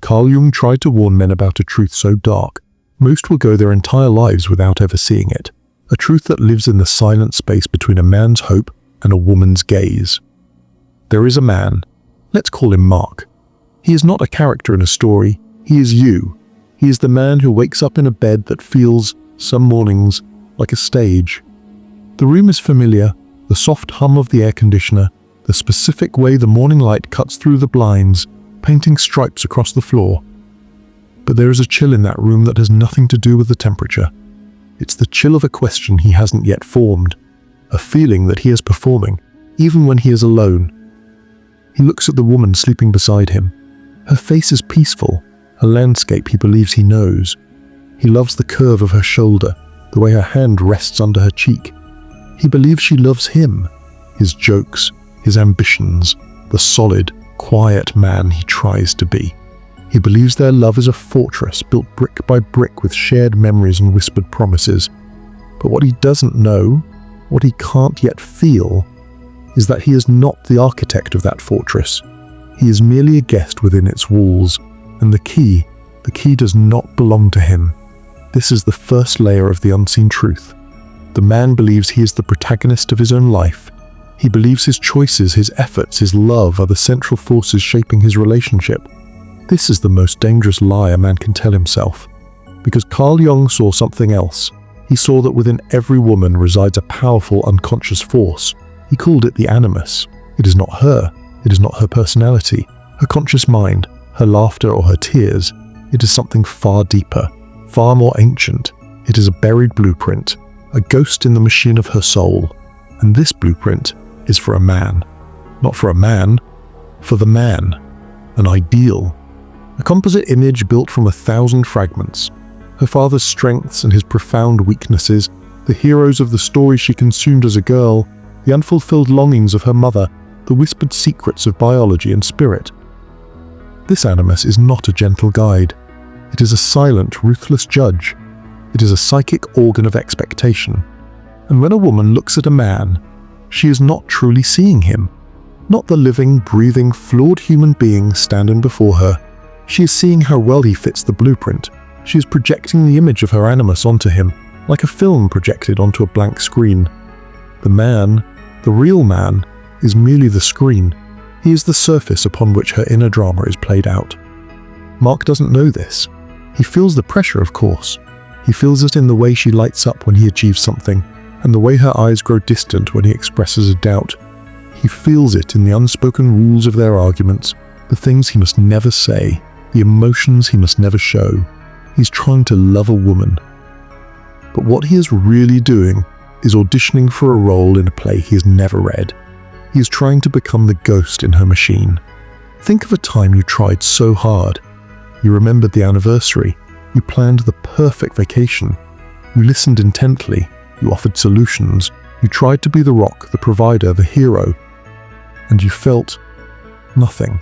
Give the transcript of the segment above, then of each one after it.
Carl Jung tried to warn men about a truth so dark, most will go their entire lives without ever seeing it. A truth that lives in the silent space between a man's hope and a woman's gaze. There is a man, let's call him Mark. He is not a character in a story, he is you. He is the man who wakes up in a bed that feels, some mornings, like a stage. The room is familiar, the soft hum of the air conditioner, the specific way the morning light cuts through the blinds, painting stripes across the floor. But there is a chill in that room that has nothing to do with the temperature. It's the chill of a question he hasn't yet formed, a feeling that he is performing, even when he is alone. He looks at the woman sleeping beside him. Her face is peaceful, a landscape he believes he knows. He loves the curve of her shoulder, the way her hand rests under her cheek. He believes she loves him, his jokes, his ambitions, the solid, quiet man he tries to be. He believes their love is a fortress built brick by brick with shared memories and whispered promises. But what he doesn't know, what he can't yet feel, is that he is not the architect of that fortress. He is merely a guest within its walls, and the key does not belong to him. This is the first layer of the unseen truth. The man believes he is the protagonist of his own life. He believes his choices, his efforts, his love are the central forces shaping his relationship. This is the most dangerous lie a man can tell himself. Because Carl Jung saw something else. He saw that within every woman resides a powerful unconscious force. He called it the Animus. It is not her. It is not her personality, her conscious mind, her laughter or her tears. It is something far deeper, far more ancient. It is a buried blueprint, a ghost in the machine of her soul. And this blueprint is for a man. Not for a man, for the man. An ideal. A composite image built from 1,000 fragments. Her father's strengths and his profound weaknesses, the heroes of the story she consumed as a girl, the unfulfilled longings of her mother, the whispered secrets of biology and spirit. This Animus is not a gentle guide. It is a silent, ruthless judge. It is a psychic organ of expectation. And when a woman looks at a man, she is not truly seeing him. Not the living, breathing, flawed human being standing before her. She is seeing how well he fits the blueprint. She is projecting the image of her Animus onto him, like a film projected onto a blank screen. The man, the real man, is merely the screen. He is the surface upon which her inner drama is played out. Mark doesn't know this. He feels the pressure, of course. He feels it in the way she lights up when he achieves something, and the way her eyes grow distant when he expresses a doubt. He feels it in the unspoken rules of their arguments, the things he must never say, the emotions he must never show. He's trying to love a woman. But what he is really doing is auditioning for a role in a play he has never read. He is trying to become the ghost in her machine. Think of a time you tried so hard. You remembered the anniversary. You planned the perfect vacation. You listened intently. You offered solutions. You tried to be the rock, the provider, the hero. And you felt nothing.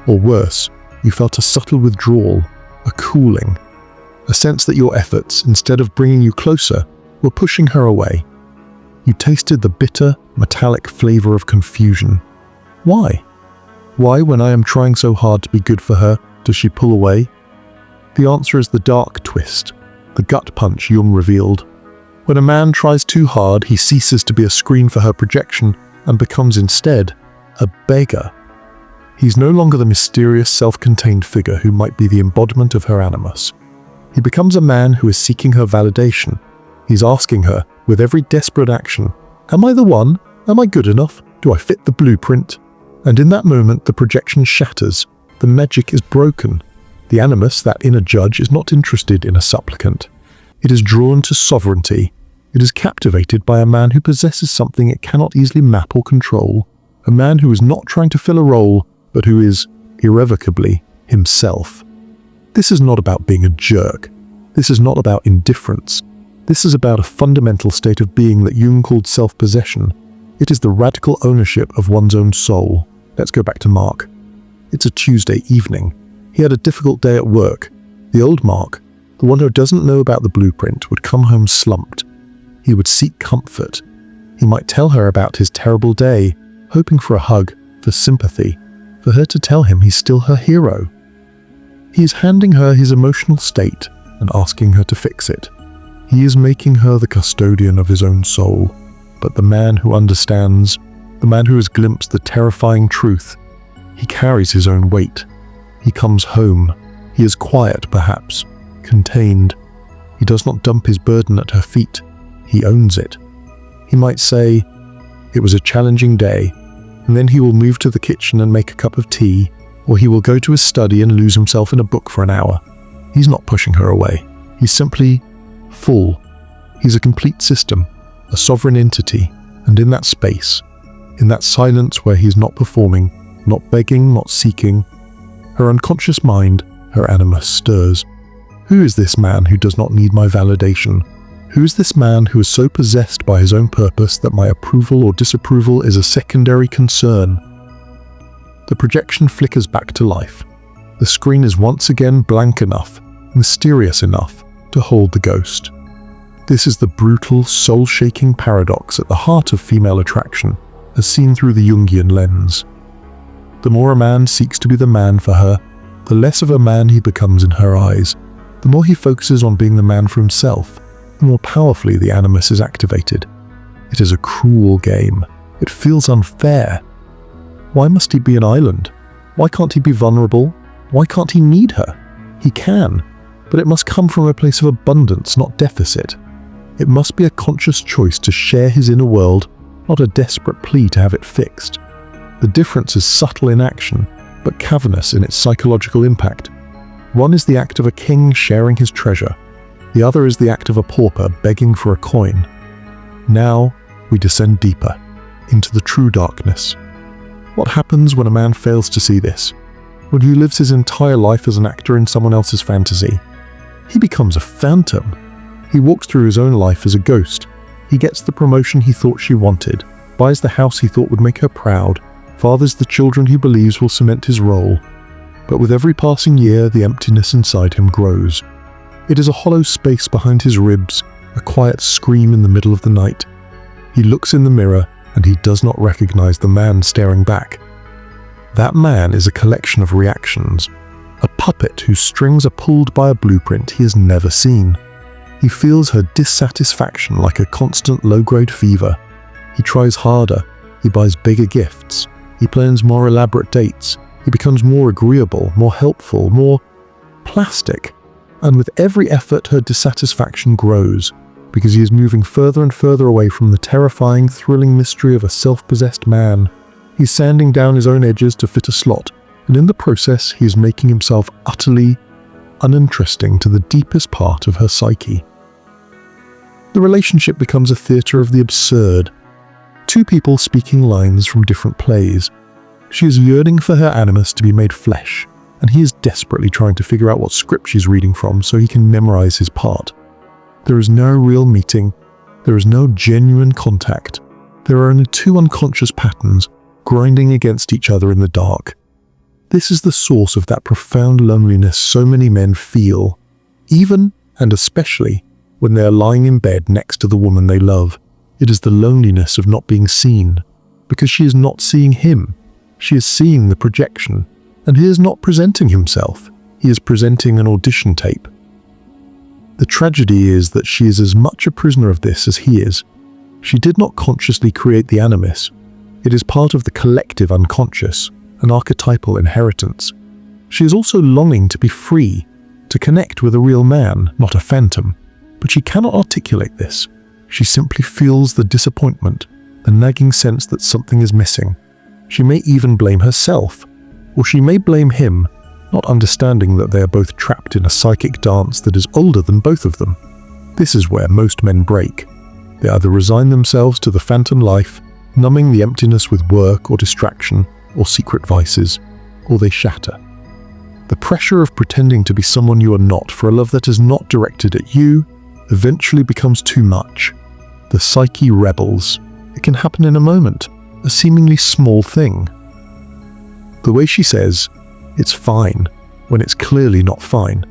Or worse, you felt a subtle withdrawal, a cooling, a sense that your efforts, instead of bringing you closer, were pushing her away. You tasted the bitter, metallic flavor of confusion. Why? Why, when I am trying so hard to be good for her, does she pull away? The answer is the dark twist, the gut punch Jung revealed. When a man tries too hard, he ceases to be a screen for her projection and becomes instead a beggar. He's no longer the mysterious, self-contained figure who might be the embodiment of her Animus. He becomes a man who is seeking her validation. He's asking her, with every desperate action, am I the one? Am I good enough? Do I fit the blueprint? And in that moment, the projection shatters. The magic is broken. The Animus, that inner judge, is not interested in a supplicant. It is drawn to sovereignty. It is captivated by a man who possesses something it cannot easily map or control. A man who is not trying to fill a role, but who is, irrevocably, himself. This is not about being a jerk. This is not about indifference. This is about a fundamental state of being that Jung called self-possession. It is the radical ownership of one's own soul. Let's go back to Mark. It's a Tuesday evening. He had a difficult day at work. The old Mark, the one who doesn't know about the blueprint, would come home slumped. He would seek comfort. He might tell her about his terrible day, hoping for a hug, for sympathy, for her to tell him he's still her hero. He is handing her his emotional state and asking her to fix it. He is making her the custodian of his own soul. But the man who understands, the man who has glimpsed the terrifying truth, he carries his own weight. He comes home. He is quiet, perhaps, contained. He does not dump his burden at her feet. He owns it. He might say, "It was a challenging day," and then he will move to the kitchen and make a cup of tea, or he will go to his study and lose himself in a book for an hour. He's not pushing her away. He's simply full. He's a complete system, a sovereign entity, and in that space, in that silence where he's not performing, not begging, not seeking, her unconscious mind, her animus stirs. Who is this man who does not need my validation? Who is this man who is so possessed by his own purpose that my approval or disapproval is a secondary concern? The projection flickers back to life. The screen is once again blank enough, mysterious enough, to hold the ghost. This is the brutal, soul-shaking paradox at the heart of female attraction, as seen through the Jungian lens. The more a man seeks to be the man for her, the less of a man he becomes in her eyes. The more he focuses on being the man for himself, the more powerfully the animus is activated. It is a cruel game. It feels unfair. Why must he be an island? Why can't he be vulnerable? Why can't he need her? He can, but it must come from a place of abundance, not deficit. It must be a conscious choice to share his inner world, not a desperate plea to have it fixed. The difference is subtle in action, but cavernous in its psychological impact. One is the act of a king sharing his treasure. The other is the act of a pauper begging for a coin. Now we descend deeper, into the true darkness. What happens when a man fails to see this? When he lives his entire life as an actor in someone else's fantasy? He becomes a phantom. He walks through his own life as a ghost. He gets the promotion he thought she wanted, buys the house he thought would make her proud, fathers the children he believes will cement his role. But with every passing year, the emptiness inside him grows. It is a hollow space behind his ribs, a quiet scream in the middle of the night. He looks in the mirror, and he does not recognize the man staring back. That man is a collection of reactions, a puppet whose strings are pulled by a blueprint he has never seen. He feels her dissatisfaction like a constant low-grade fever. He tries harder, he buys bigger gifts, he plans more elaborate dates, he becomes more agreeable, more helpful, more plastic. And with every effort, her dissatisfaction grows, because he is moving further and further away from the terrifying, thrilling mystery of a self-possessed man. He's sanding down his own edges to fit a slot, and in the process, he is making himself utterly uninteresting to the deepest part of her psyche. The relationship becomes a theatre of the absurd. Two people speaking lines from different plays. She is yearning for her animus to be made flesh, and he is desperately trying to figure out what script she's reading from so he can memorize his part. There is no real meeting. There is no genuine contact. There are only two unconscious patterns grinding against each other in the dark. This is the source of that profound loneliness so many men feel, even and especially when they are lying in bed next to the woman they love. It is the loneliness of not being seen, because she is not seeing him. She is seeing the projection, and he is not presenting himself. He is presenting an audition tape. The tragedy is that she is as much a prisoner of this as he is. She did not consciously create the animus. It is part of the collective unconscious, an archetypal inheritance. She is also longing to be free, to connect with a real man, not a phantom. But she cannot articulate this. She simply feels the disappointment, the nagging sense that something is missing. She may even blame herself, or she may blame him, not understanding that they are both trapped in a psychic dance that is older than both of them. This is where most men break. They either resign themselves to the phantom life, numbing the emptiness with work or distraction or secret vices, or they shatter. The pressure of pretending to be someone you are not for a love that is not directed at you eventually becomes too much. The psyche rebels. It can happen in a moment, a seemingly small thing. The way she says, "It's fine," when it's clearly not fine.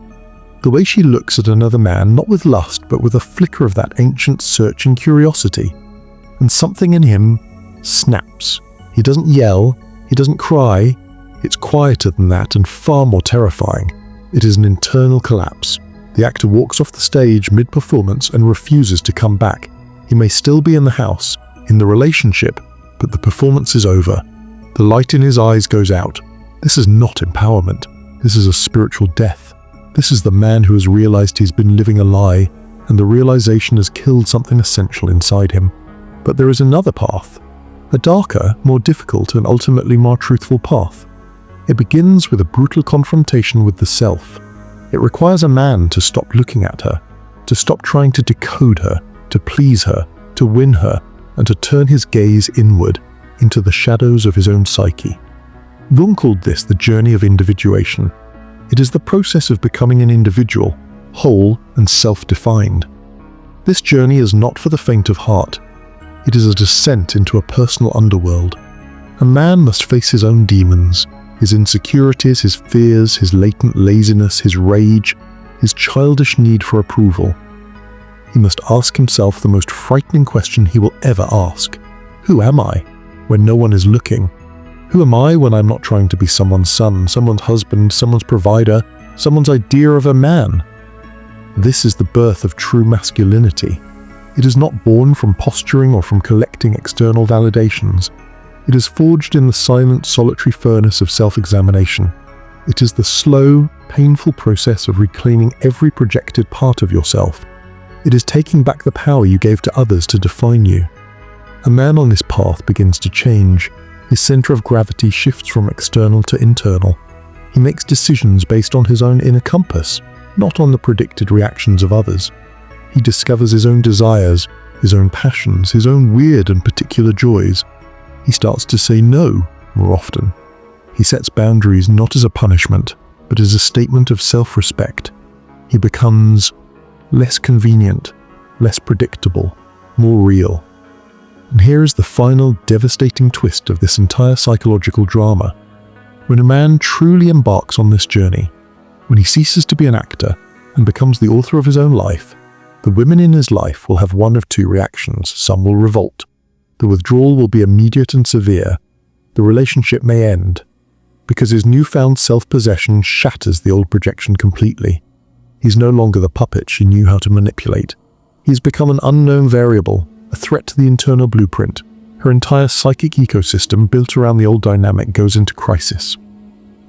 The way she looks at another man, not with lust, but with a flicker of that ancient searching curiosity. And something in him snaps. He doesn't yell, he doesn't cry. It's quieter than that and far more terrifying. It is an internal collapse. The actor walks off the stage mid-performance and refuses to come back. He may still be in the house, in the relationship, but the performance is over. The light in his eyes goes out. This is not empowerment. This is a spiritual death. This is the man who has realized he's been living a lie, and the realization has killed something essential inside him. But there is another path, a darker, more difficult, and ultimately more truthful path. It begins with a brutal confrontation with the self. It requires a man to stop looking at her, to stop trying to decode her, to please her, to win her, and to turn his gaze inward into the shadows of his own psyche. Jung called this the journey of individuation. It is the process of becoming an individual, whole and self-defined. This journey is not for the faint of heart. It is a descent into a personal underworld. A man must face his own demons, his insecurities, his fears, his latent laziness, his rage, his childish need for approval. He must ask himself the most frightening question he will ever ask. Who am I when no one is looking? Who am I when I'm not trying to be someone's son, someone's husband, someone's provider, someone's idea of a man? This is the birth of true masculinity. It is not born from posturing or from collecting external validations. It is forged in the silent, solitary furnace of self-examination. It is the slow, painful process of reclaiming every projected part of yourself. It is taking back the power you gave to others to define you. A man on this path begins to change. His center of gravity shifts from external to internal. He makes decisions based on his own inner compass, not on the predicted reactions of others. He discovers his own desires, his own passions, his own weird and particular joys. He starts to say no more often. He sets boundaries not as a punishment, but as a statement of self-respect. He becomes less convenient, less predictable, more real. And here is the final devastating twist of this entire psychological drama. When a man truly embarks on this journey, when he ceases to be an actor and becomes the author of his own life, the women in his life will have one of two reactions. Some will revolt. The withdrawal will be immediate and severe. The relationship may end, because his newfound self-possession shatters the old projection completely. He's no longer the puppet she knew how to manipulate. He's become an unknown variable, a threat to the internal blueprint. Her entire psychic ecosystem built around the old dynamic goes into crisis.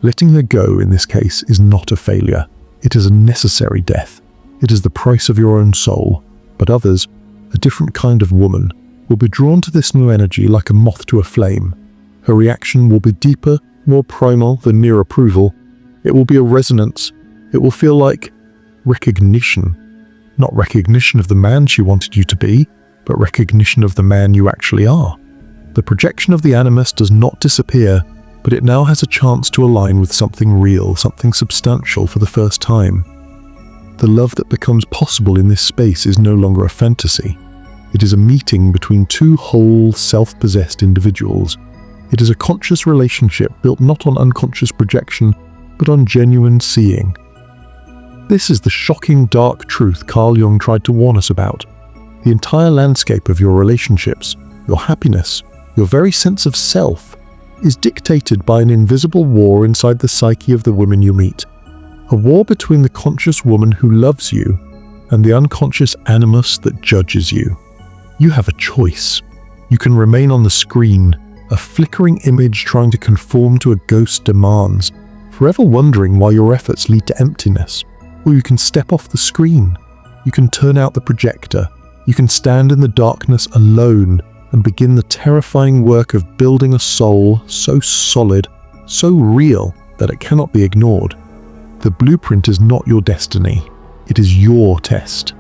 Letting her go in this case is not a failure. It is a necessary death. It is the price of your own soul. But others, a different kind of woman, will be drawn to this new energy like a moth to a flame. Her reaction will be deeper, more primal than mere approval. It will be a resonance. It will feel like recognition. Not recognition of the man she wanted you to be, but recognition of the man you actually are. The projection of the Animus does not disappear, but it now has a chance to align with something real, something substantial for the first time. The love that becomes possible in this space is no longer a fantasy. It is a meeting between two whole, self-possessed individuals. It is a conscious relationship built not on unconscious projection, but on genuine seeing. This is the shocking, dark truth Carl Jung tried to warn us about. The entire landscape of your relationships, your happiness, your very sense of self, is dictated by an invisible war inside the psyche of the women you meet. A war between the conscious woman who loves you and the unconscious animus that judges you. You have a choice. You can remain on the screen, a flickering image trying to conform to a ghost's demands, forever wondering why your efforts lead to emptiness. Or you can step off the screen. You can turn out the projector. You can stand in the darkness alone and begin the terrifying work of building a soul so solid, so real that it cannot be ignored. The blueprint is not your destiny. It is your test.